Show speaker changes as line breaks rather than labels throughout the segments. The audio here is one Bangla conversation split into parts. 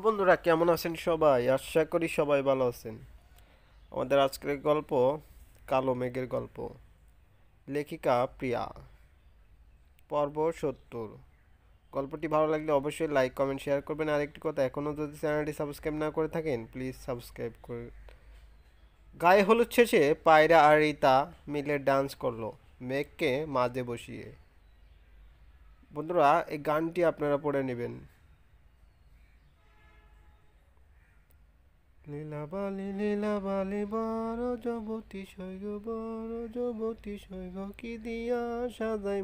বন্ধুরা, কেমন আছেন সবাই? আশা করি সবাই ভালো আছেন। আমাদের আজকের গল্প কালো মেঘের গল্প। লেখিকা প্রিয়া। পর্ব ৭০। গল্পটি ভালো লাগলে অবশ্যই লাইক কমেন্ট শেয়ার করবেন। আর একটি কথা, এখনও যদি চ্যানেলটি সাবস্ক্রাইব না করে থাকেন প্লিজ সাবস্ক্রাইব করে। গায়ে হলুদ শেষে পায়রা আর রিতা মিলে ডান্স করলো, মেঘকে মাঝে বসিয়ে। বন্ধুরা, এই গানটি আপনারা পড়ে নেবেন। লীলাবালি লীলাবালি বড় যুবতী সৈগ, বড় যুবতী সৈগ, কি দিয়া সাজাই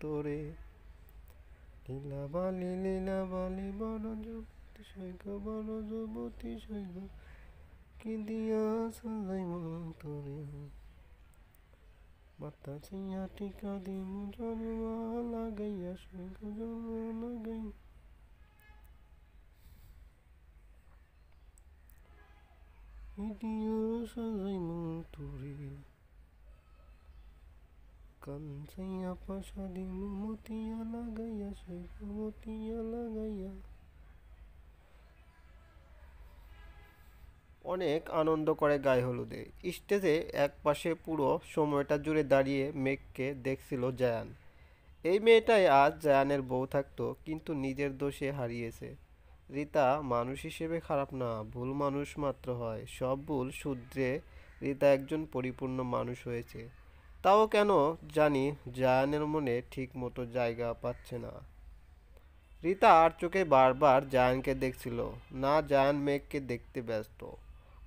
তোরে। লীলাবালি লীলাবালি বড় যুবতী সৈগ, বড় যুবতী সৈগ, কি দিয়া সাজাই তোরে। মাতা চিয়া টিকা দিমু জন্মা লাগাইয়া সৈগ, জন্মা লাগাই। ইডিও সাজাই তোরে। কাঞ্চাইয়া পাশা দিমু মতিয়া লাগাইয়া সৈগ, মতিয়া লাগাইয়া। অনেক আনন্দ করে গায়ে হলুদে। স্টেজে এক পাশে পুরো সময়টা জুড়ে দাঁড়িয়ে মেঘকে দেখছিল জায়ান। এই মেয়েটাই আজ জায়ানের বউ থাকতো, কিন্তু নিজের দোষে হারিয়েছে। রিতা মানুষ হিসেবে খারাপ না, ভুল মানুষ মাত্র হয়। সব ভুল শুধরে রিতা একজন পরিপূর্ণ মানুষ হয়েছে। তাও কেন জানি জায়ানের মনে ঠিক মতো জায়গা পাচ্ছে না। রিতা আর চোখে বারবার জায়ানকে দেখছিল, না জায়ান মেঘকে দেখতে ব্যস্ত।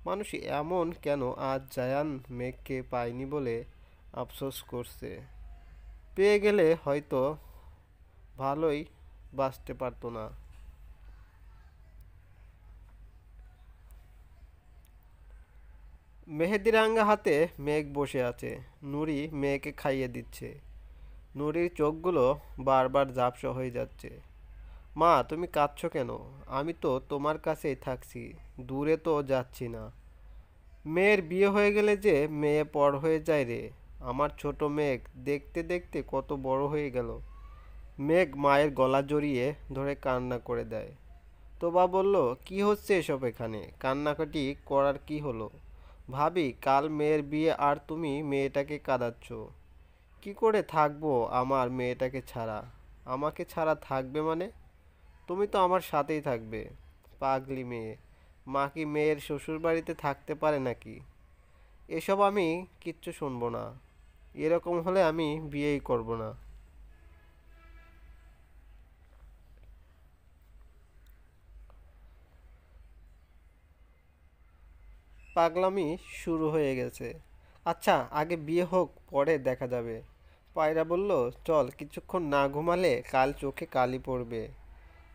মানুষ এমন কেন, আজ জায়ান মেঘকে পায়নি বলে আফসোস করছে। পেয়ে গেলে হয়তো ভালোই বাঁচতে পারতো না। মেহেদিরাঙ্গা হাতে মেঘ বসে আছে, নুরি মেয়েকে খাইয়ে দিচ্ছে। নুরির চোখগুলো বারবার ঝাপসা হয়ে যাচ্ছে। মা, তুমি কাঁদছো কেন? আমি তো তোমার কাছেই থাকছি, দূরে তো যাচ্ছি না। মেয়ের বিয়ে হয়ে গেলে যে মেয়ে পর হয়ে যায় রে। আমার ছোট মেঘ দেখতে দেখতে কত বড় হয়ে গেল। মেঘ মায়ের গলা জড়িয়ে ধরে কান্না করে দেয়। তোবা বলল, কি হচ্ছে এসব এখানে? কান্নাকাটি করার কি হলো? ভাবি, কাল মেয়ের বিয়ে আর তুমি মেয়েটাকে কাঁদাচ্ছ। কি করে থাকবো আমার মেয়েটাকে ছাড়া? আমাকে ছাড়া থাকবে মানে? তুমি তো আমার সাথেই থাকবে। পাগলি মেয়ে। মা কি মেয়ের শ্বশুর বাড়িতে থাকতে পারে নাকি? এসব আমি কিচ্ছু শুনবো না। এরকম হলে আমি বিয়েই করব না। পাগলামি শুরু হয়ে গেছে। আচ্ছা, আগে বিয়ে হোক, পরে দেখা যাবে। পায়রা বলল, চল, কিছুক্ষণ না ঘুমালে কাল চোখে কালি পড়বে।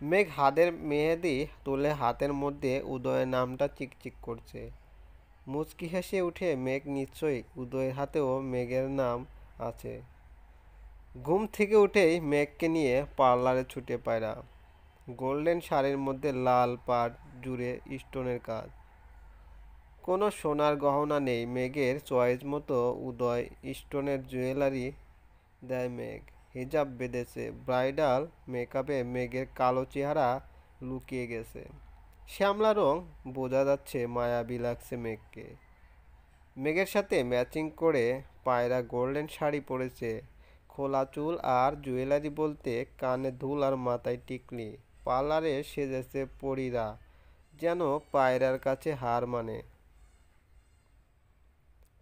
মেঘ হাতের মেহেদি তুলে হাতের মধ্যে উদয়ের নামটা চিকচিক করছে। মুচকি হেসে উঠে মেঘ, নিশ্চয়ই উদয়ের হাতেও মেঘের নাম আছে। ঘুম থেকে উঠেই মেঘকে নিয়ে পার্লারে ছুটে পায়রা। গোল্ডেন শাড়ির মধ্যে লাল পাড় জুড়ে স্টোনের কাজ। কোনো সোনার গহনা নেই মেঘের চয়েস মতো। উদয় স্টোনের জুয়েলারি দেয় মেঘ। হিজাব বেঁধেছে, ব্রাইডাল মেকআপে মেঘের কালো চেহারা লুকিয়ে গেছে। শ্যামলা রং, বোঝা যাচ্ছে মায়াবী লাগছে মেঘকে। মেঘের সাথে ম্যাচিং করে পায়রা গোল্ডেন শাড়ি পরেছে। খোলা চুল আর জুয়েলারি বলতে কানে দুল আর মাথায় টিকলি। পার্লারে সেজেছে পরীরা, যেন পায়রার কাছে হার মানে।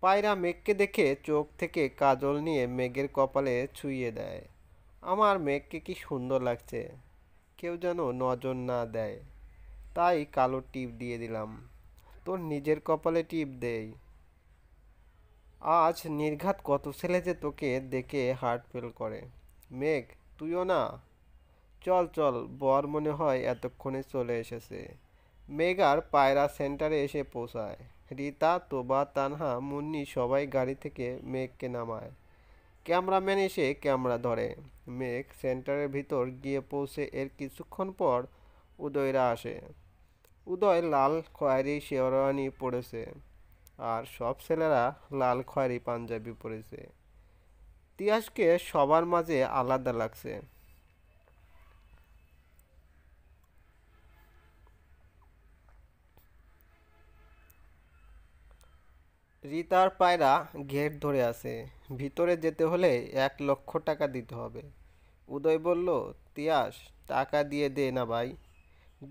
পায়রা মেঘকে দেখে চোখ থেকে কাজল নিয়ে মেঘের কপালে ছুঁয়ে দেয়। আমার মেঘকে কি সুন্দর লাগছে, কেউ যেন নজর না দেয়, তাই কালো টিপ দিয়ে দিলাম। তোর নিজের কপালে টিপ দেই। আজ নির্ঘাত কত ছেলে যে তোকে দেখে হার্ট ফেল করে। মেঘ, তুইও না? চল চল, বর মনে হয় এতক্ষণে চলে এসেছে। মেঘ আর পায়রা সেন্টারে এসে পৌঁছায়। রিতা, তোবা, তানহা, মুন্নি সবাই গাড়ি থেকে মেঘকে নামায়। ক্যামেরাম্যান এসে ক্যামেরা ধরে। মেঘ সেন্টারের ভিতর গিয়ে পৌঁছে এর কিছুক্ষণ পর উদয়রা আসে। উদয় লাল খয়েরি শেরওয়ানি পরেছে, আর সব ছেলেরা লাল খয়েরি পাঞ্জাবি পরেছে। তিয়াসকে সবার মাঝে আলাদা লাগছে। রিতার পায়রা গেট ধরে আছে, ভিতরে যেতে হলে 1 লক্ষ টাকা দিতে হবে। উদয় বলল, তিয়াস, টাকা দিয়ে দে না ভাই,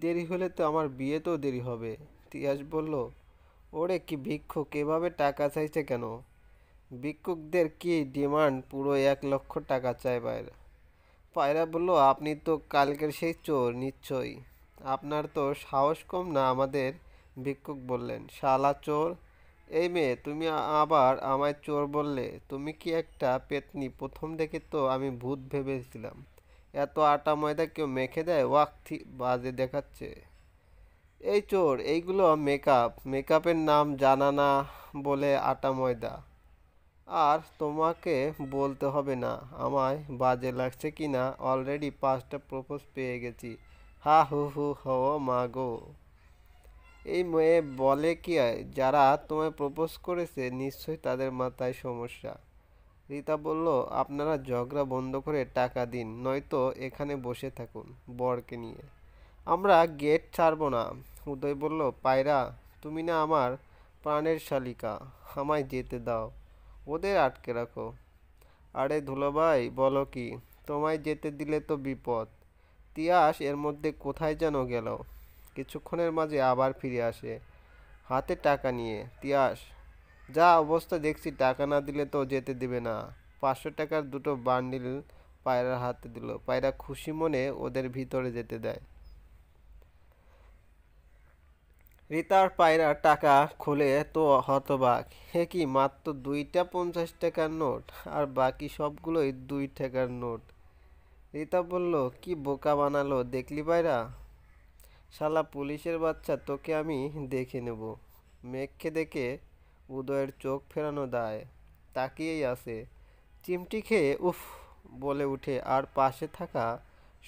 দেরি হলে তো আমার বিয়েতেও দেরি হবে। তিয়াস বলল, ওরে কি ভিক্ষুক, এভাবে টাকা চাইছে কেন? ভিক্ষুকদের কি ডিমান্ড পুরো 1 লক্ষ টাকা চাই পায়রা? পায়রা বলল, আপনি তো কালকের সেই চোর নিশ্চয়ই, আপনার তো সাহস কম না আমাদের ভিক্ষুক বললেন, শালা চোর। এই মেয়ে, তুমি আবার আমায় চোর বললে? তুমি কি একটা পেতনি? প্রথম দেখে তো আমি ভূত ভেবেছিলাম। এত আটা ময়দা কেউ মেখে দেয়? ওয়াক, বাজে দেখাচ্ছে। এই চোর, এইগুলো মেকআপ, মেকআপের নাম জানা না বলে আটা ময়দা। আর তোমাকে বলতে হবে না আমায় বাজে লাগছে কি না, অলরেডি 5টা প্রপোজ পেয়ে গেছি। হা হু হু হো মা গো। এই মেয়ে বলে কি, যারা তোমায় প্রপোজ করেছে নিশ্চয়ই তাদের মাথায় সমস্যা। রিতা বলল, আপনারা ঝগড়া বন্ধ করে টাকা দিন, নয়তো এখানে বসে থাকুন বরকে নিয়ে, আমরা গেট ছাড়বো না। উদয় বলল, পায়রা, তুমি না আমার প্রাণের শালিকা, আমায় যেতে দাও, ওদের আটকে রাখো। আরে ধুলোভাই, বলো কি? তোমায় যেতে দিলে তো বিপদ। তিয়াস এর মধ্যে কোথায় যেন গেল, কিছুক্ষণের মাঝে আবার ফিরে আসে হাতে টাকা নিয়ে। তিয়াস, যা অবস্থা দেখছি, টাকা না দিলে তো যেতে দিবে না। 500 টাকার দুটো বান্ডিল পায়রার হাতে দিল। পায়রা খুশি মনে ওদের ভিতরে যেতে দেয়। রিতার পায়রা টাকা খুলে তো হতবাক। হে কি, মাত্র 2টা 50 টাকার নোট, আর বাকি সবগুলোই 2 টাকার নোট। রিতা বলল, কি বোকা বানালো দেখলি পায়রা? শালা পুলিশের বাচ্চা, তোকে আমি দেখে নেব। মেঘকে দেখে উদয়ের চোখ ফেরানো দায়, তাকিয়েই আছে। চিমটি খেয়ে উফ বলে উঠে, আর পাশে থাকা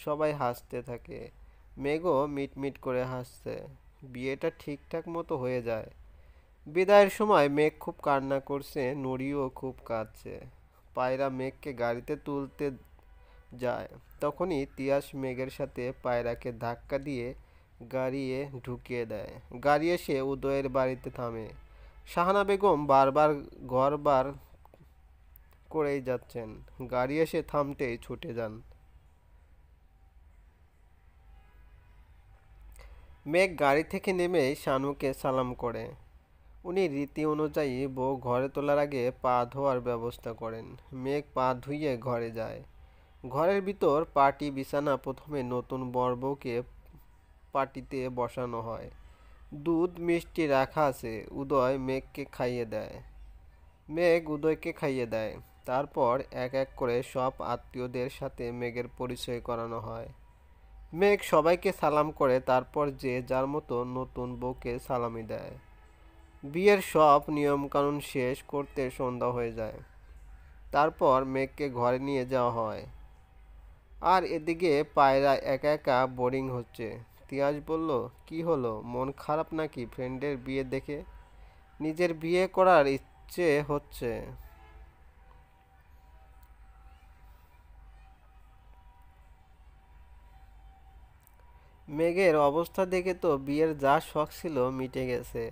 সবাই হাসতে থাকে। মেঘও মিটমিট করে হাসছে। বিয়েটা ঠিকঠাক মতো হয়ে যায়। বিদায়ের সময় মেঘ খুব কান্না করছে, নুরিও খুব কাঁদছে। পায়রা মেঘকে গাড়িতে তুলতে যায়, তখনই তিয়াস মেঘের সাথে পায়রাকে ধাক্কা দিয়ে গাড়িয়ে ঢুকিয়ে দেয়। গাড়ি এসে উদয়ের বাড়িতে থামে। শাহানা বেগম বারবার ঘর বার করেই যাচ্ছেন, গাড়ি এসে থামতেই ছুটে যান। মেঘ গাড়ি থেকে নেমেই শানুকে সালাম করে। উনি রীতি অনুযায়ী বউ ঘরে তোলার আগে পা ধোয়ার ব্যবস্থা করেন। মেঘ পা ধুইয়ে ঘরে যায়। ঘরের ভিতর পাটি বিছানা। প্রথমে নতুন বর বউকে পাটিতে বসানো হয়। দুধ মিষ্টি রাখা আছে। উদয় মেঘকে খাইয়ে দেয়। মেঘ উদয়কে খাইয়ে দেয়। তারপর এক এক করে সব আত্মীয়দের সাথে মেঘের পরিচয় করানো হয়। মেঘ সবাইকে সালাম করে, তারপর যে যার মতো নতুন বউকে সালামি দেয়। বিয়ের সব নিয়মকানুন শেষ করতে সন্ধ্যা হয়ে যায়। তারপর মেঘকে ঘরে নিয়ে যাওয়া হয়। আর এদিকে পায়রা একা একা বোরিং হচ্ছে। তিয়াস বলল, কি হলো, মন খারাপ নাকি ফ্রেন্ডের বিয়ে দেখে? নিজের বিয়ে করার ইচ্ছে হচ্ছে। মেঘের অবস্থা দেখে তো বিয়ের যা শখ ছিল মিটে গেছে।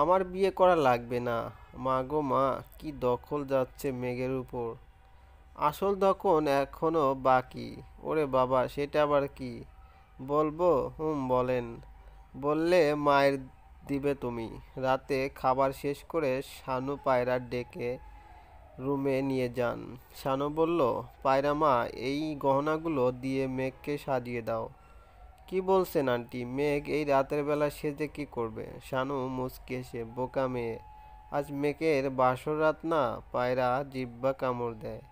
আমার বিয়ে করা লাগবে না। মা গো মা, কি দখল যাচ্ছে মেঘের উপর। আসল দখল এখনো বাকি। ওরে বাবা, সেটা আবার কি? বলবো? বলেন। বললে মায়ের দিবে তুমি। রাতে খাবার শেষ করে শানু পায়রা ডেকে রুমে নিয়ে যান। শানু বলল, পায়রা মা, এই গহনাগুলো দিয়ে মেঘকে সাজিয়ে দাও। কি বলছেন আন্টি? মেঘ এই রাতের বেলা সেজে কি করবে? শানু মুচকি হেসে, বোকা মেয়ে, আজ মেঘের বাসর রাত না। পায়রা জিহ্বা কামড় দেয়।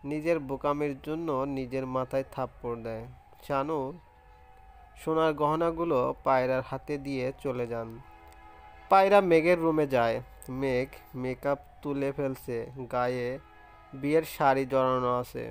নিজের বোকামির জন্য নিজের মাথায় থাপ্পড় দেয়। শানু সোনার গহনাগুলো পায়রার হাতে দিয়ে চলে যান। পায়রা মেঘের রুমে যায়। মেঘ মেকআপ তুলে ফেলছে, গায়ে বিয়ের শাড়ি জড়ানো আছে।